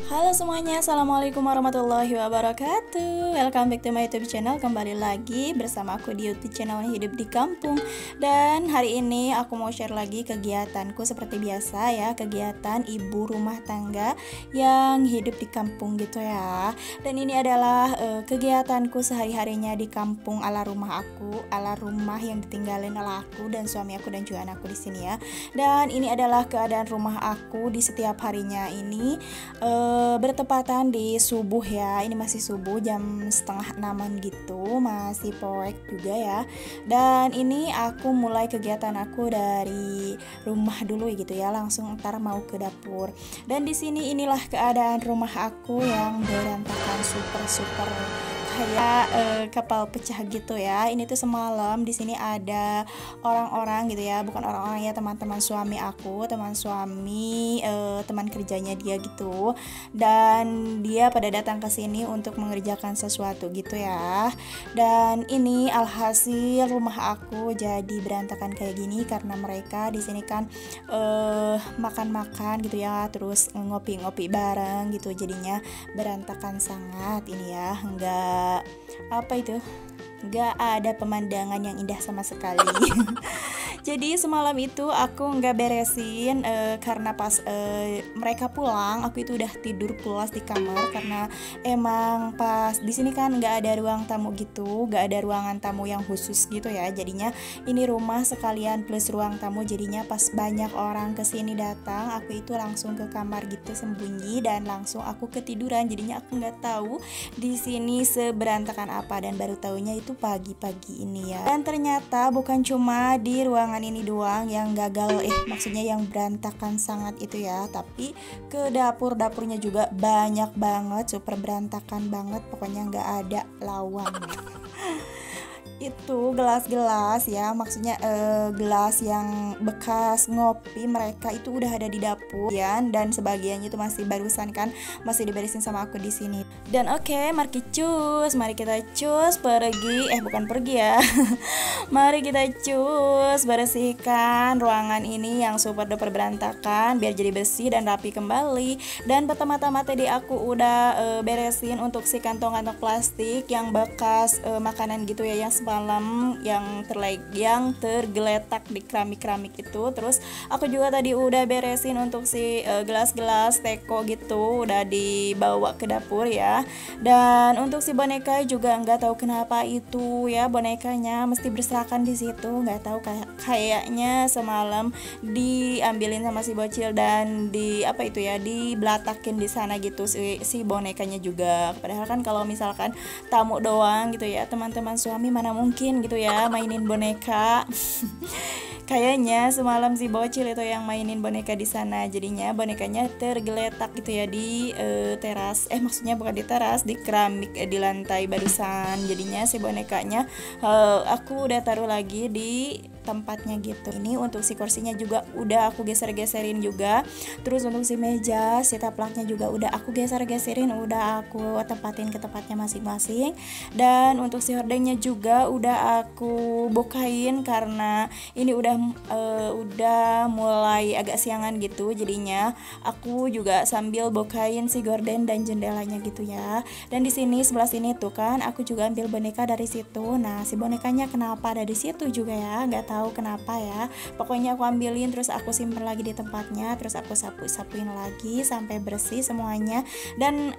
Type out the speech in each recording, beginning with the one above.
Halo semuanya, Assalamualaikum warahmatullahi wabarakatuh. Welcome back to my YouTube channel. Kembali lagi bersama aku di YouTube channel Hidup di Kampung. Dan hari ini aku mau share lagi kegiatanku seperti biasa ya, kegiatan ibu rumah tangga yang hidup di kampung gitu ya. Dan ini adalah kegiatanku sehari-harinya di kampung ala rumah aku, ala rumah yang ditinggalin oleh aku dan suami aku dan juga anakku di sini ya. Dan ini adalah keadaan rumah aku di setiap harinya ini. Bertepatan di subuh ya, ini masih subuh jam setengah 6 gitu, masih poek juga ya. Dan ini aku mulai kegiatan aku dari rumah dulu gitu ya, langsung ntar mau ke dapur. Dan di sini inilah keadaan rumah aku yang berantakan super kayak kapal pecah gitu ya. Ini tuh semalam di sini ada orang-orang gitu ya, bukan orang-orang ya, teman-teman suami aku, teman suami teman kerjanya dia gitu. Dan dia pada datang ke sini untuk mengerjakan sesuatu gitu ya. Dan ini alhasil rumah aku jadi berantakan kayak gini karena mereka di sini kan makan-makan gitu ya, terus ngopi-ngopi bareng gitu, jadinya berantakan sangat ini ya. Nggak ada pemandangan yang indah sama sekali. Jadi semalam itu aku nggak beresin karena pas mereka pulang aku itu udah tidur pulas di kamar, karena emang pas di sini kan nggak ada ruang tamu gitu, nggak ada ruangan tamu yang khusus gitu ya. Jadinya ini rumah sekalian plus ruang tamu, jadinya pas banyak orang kesini datang aku itu langsung ke kamar gitu sembunyi dan langsung aku ketiduran. Jadinya aku nggak tahu di sini seberantakan apa, dan baru tahunya itu pagi-pagi ini ya. Dan ternyata bukan cuma di ruangan ini doang yang gagal, maksudnya yang berantakan sangat itu ya, tapi ke dapurnya juga banyak banget, super berantakan banget, pokoknya nggak ada lawang. Itu gelas-gelas ya, maksudnya gelas yang bekas ngopi mereka itu udah ada di dapur ya, dan sebagiannya itu masih barusan kan masih diberesin sama aku di sini. Dan oke, mari kita cus pergi, bukan pergi ya. Mari kita cus bersihkan ruangan ini yang super duper berantakan biar jadi bersih dan rapi kembali. Dan pertama-tama tadi aku udah beresin untuk si kantong-kantong plastik yang bekas makanan gitu ya, yang semalam yang tergeletak di keramik itu. Terus aku juga tadi udah beresin untuk si gelas-gelas teko gitu, udah dibawa ke dapur ya. Dan untuk si boneka juga nggak tahu kenapa itu ya, bonekanya mesti berserakan di situ, nggak tahu, kayaknya semalam diambilin sama si bocil dan dibelatakin di sana gitu si bonekanya juga. Padahal kan kalau misalkan tamu doang gitu ya, teman-teman suami mana mungkin gitu ya mainin boneka. Kayaknya semalam si bocil itu yang mainin boneka di sana, jadinya bonekanya tergeletak gitu ya di teras, maksudnya bukan di teras, di keramik di lantai barusan. Jadinya si bonekanya aku udah taruh lagi di tempatnya gitu. Ini untuk si kursinya juga udah aku geser-geserin juga. Terus untuk si meja, si taplaknya juga udah aku geser-geserin, udah aku tempatin ke tempatnya masing-masing. Dan untuk si hordengnya juga udah aku bukain karena ini udah mulai agak siangan gitu. Jadinya aku juga sambil bukain si gorden dan jendelanya gitu ya. Dan di sini sebelah sini tuh kan aku juga ambil boneka dari situ. Nah, si bonekanya kenapa ada di situ juga ya, nggak tahu kenapa ya. Pokoknya aku ambilin terus aku simpen lagi di tempatnya, terus aku sapuin lagi sampai bersih semuanya. Dan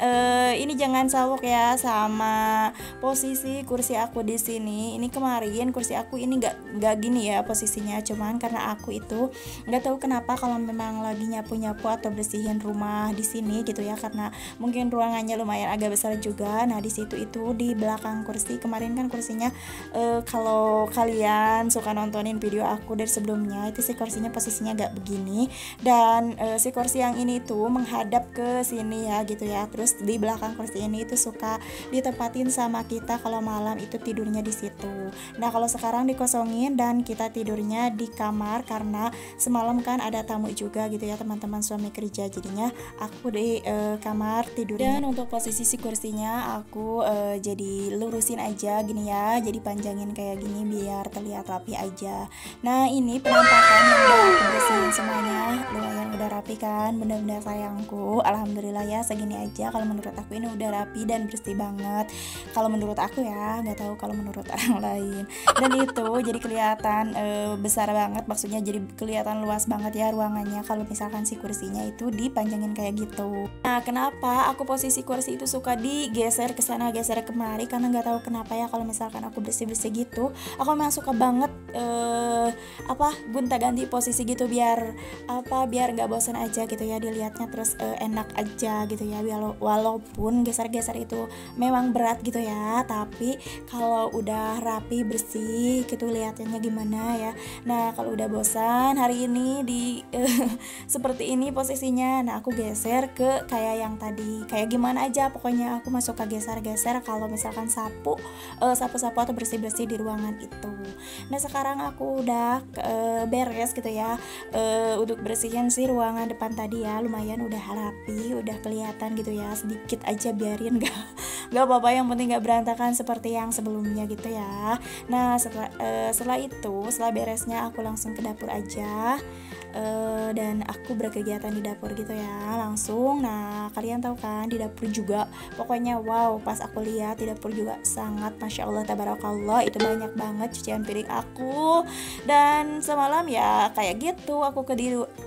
ini jangan saluk ya sama posisi kursi aku di sini. Ini kemarin kursi aku ini nggak gini ya posisinya, cuman karena aku itu nggak tahu kenapa kalau memang lagi nyapu atau bersihin rumah di sini gitu ya, karena mungkin ruangannya lumayan agak besar juga. Nah di situ itu di belakang kursi kemarin kan kursinya kalau kalian suka nontonin video aku dari sebelumnya itu si kursinya posisinya gak begini, dan si kursi yang ini tuh menghadap ke sini ya gitu ya. Terus di belakang kursi ini itu suka ditempatin sama kita kalau malam itu tidurnya di situ. Nah kalau sekarang dikosongin dan kita tidurnya di kamar karena semalam kan ada tamu juga gitu ya, teman-teman suami kerja, jadinya aku di kamar tidurnya. Dan untuk posisi si kursinya aku jadi lurusin aja gini ya, jadi panjangin kayak gini biar terlihat rapi aja. ya. Nah ini penampakan yang udah aku bersihin semuanya, lumayan udah rapi kan bunda-bunda sayangku. Alhamdulillah ya, segini aja. Kalau menurut aku ini udah rapi dan bersih banget. Kalau menurut aku ya, nggak tahu kalau menurut orang lain. Dan itu jadi kelihatan besar banget, maksudnya jadi kelihatan luas banget ya ruangannya kalau misalkan si kursinya itu dipanjangin kayak gitu. Nah kenapa aku posisi kursi itu suka digeser ke sana geser kemari, karena nggak tahu kenapa ya, kalau misalkan aku bersih-bersih gitu aku memang suka banget gonta-ganti posisi gitu, biar nggak bosan aja gitu ya dilihatnya, terus enak aja gitu ya. Walaupun geser-geser itu memang berat gitu ya, tapi kalau udah rapi bersih gitu lihatnya gimana ya. Nah kalau udah bosan hari ini di seperti ini posisinya, nah aku geser ke kayak yang tadi, kayak gimana aja pokoknya aku masuk ke geser-geser kalau misalkan sapu-sapu atau bersih-bersih di ruangan itu. Nah sekarang aku udah beres gitu ya untuk bersihin si ruangan depan tadi ya, lumayan udah rapi, udah kelihatan gitu ya, sedikit aja biarin nggak apa-apa, yang penting nggak berantakan seperti yang sebelumnya gitu ya. Nah setelah beresnya aku langsung ke dapur aja. Dan aku berkegiatan di dapur gitu ya langsung. Nah kalian tahu kan di dapur juga pokoknya wow, pas aku lihat di dapur juga sangat masya Allah tabarakallah, itu banyak banget cucian piring aku. Dan semalam ya kayak gitu aku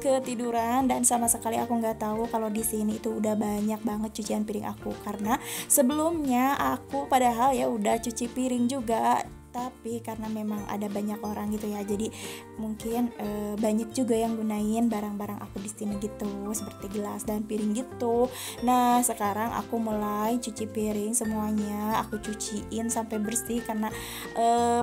ketiduran dan sama sekali aku nggak tahu kalau di sini itu udah banyak banget cucian piring aku, karena sebelumnya aku padahal ya udah cuci piring juga, tapi karena memang ada banyak orang gitu ya, jadi mungkin banyak juga yang gunain barang-barang aku di sini gitu, seperti gelas dan piring gitu. Nah sekarang aku mulai cuci piring semuanya, aku cuciin sampai bersih, karena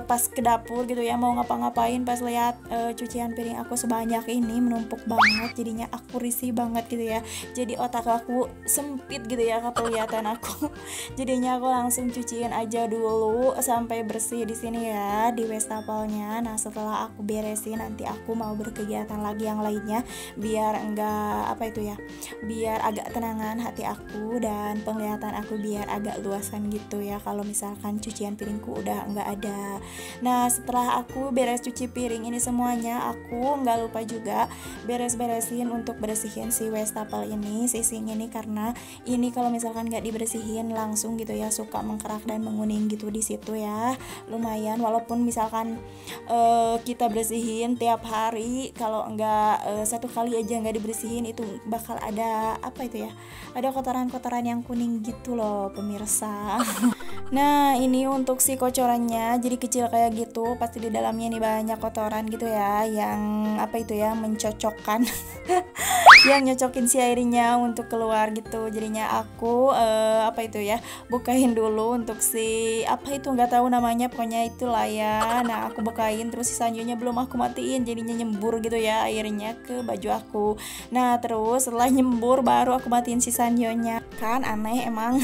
pas ke dapur gitu ya mau ngapa-ngapain, pas lihat cucian piring aku sebanyak ini menumpuk banget, jadinya aku risih banget gitu ya, jadi otak aku sempit gitu ya kelihatan aku. Jadinya aku langsung cuciin aja dulu sampai bersih di sini ya, di wastafelnya. Nah setelah aku beresin nanti aku mau berkegiatan lagi yang lainnya, biar enggak biar agak tenangan hati aku dan penglihatan aku biar agak luasan gitu ya kalau misalkan cucian piringku udah enggak ada. Nah setelah aku beres cuci piring ini semuanya, aku nggak lupa juga beresin untuk bersihin si wastafel ini, si sink ini, karena ini kalau misalkan nggak dibersihin langsung gitu ya suka mengkerak dan menguning gitu di situ ya. Lumayan walaupun misalkan kita bersihin tiap hari, kalau enggak satu kali aja nggak dibersihin itu bakal ada ada kotoran-kotoran yang kuning gitu loh pemirsa. Nah ini untuk si kocorannya jadi kecil kayak gitu, pasti di dalamnya nih banyak kotoran gitu ya, yang mencocokkan yang nyocokin si airnya untuk keluar gitu. Jadinya aku bukain dulu untuk si nggak tahu namanya, pokoknya itulah ya. Nah aku bukain, terus si sanyonya belum aku matiin, jadinya nyembur gitu ya airnya ke baju aku. Nah terus setelah nyembur baru aku matiin si sanyonya, kan aneh emang.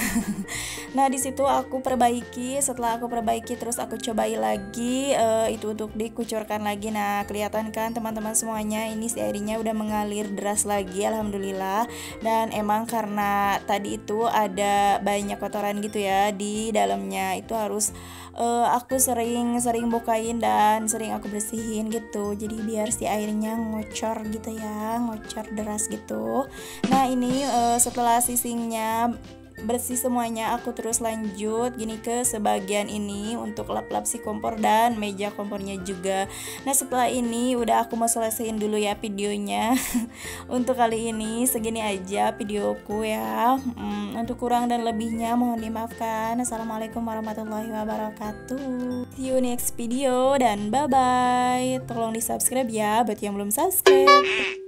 Nah di situ aku perbaiki, setelah aku perbaiki terus aku cobain lagi itu untuk dikucurkan lagi. Nah kelihatan kan teman-teman semuanya, ini si airnya udah mengalir deras lagi alhamdulillah. Dan emang karena tadi itu ada banyak kotoran gitu ya di dalamnya, itu harus aku sering bukain dan sering aku bersihin gitu, jadi biar si airnya ngocor gitu ya, ngocor deras gitu. Nah ini setelah sisinya bersih semuanya, aku terus lanjut gini ke sebagian ini untuk lap-lap si kompor dan meja kompornya juga. Nah setelah ini udah aku mau selesaiin dulu ya videonya. Untuk kali ini segini aja videoku ya. Untuk kurang dan lebihnya mohon dimaafkan. Assalamualaikum warahmatullahi wabarakatuh. See you next video dan bye bye. Tolong di subscribe ya buat yang belum subscribe.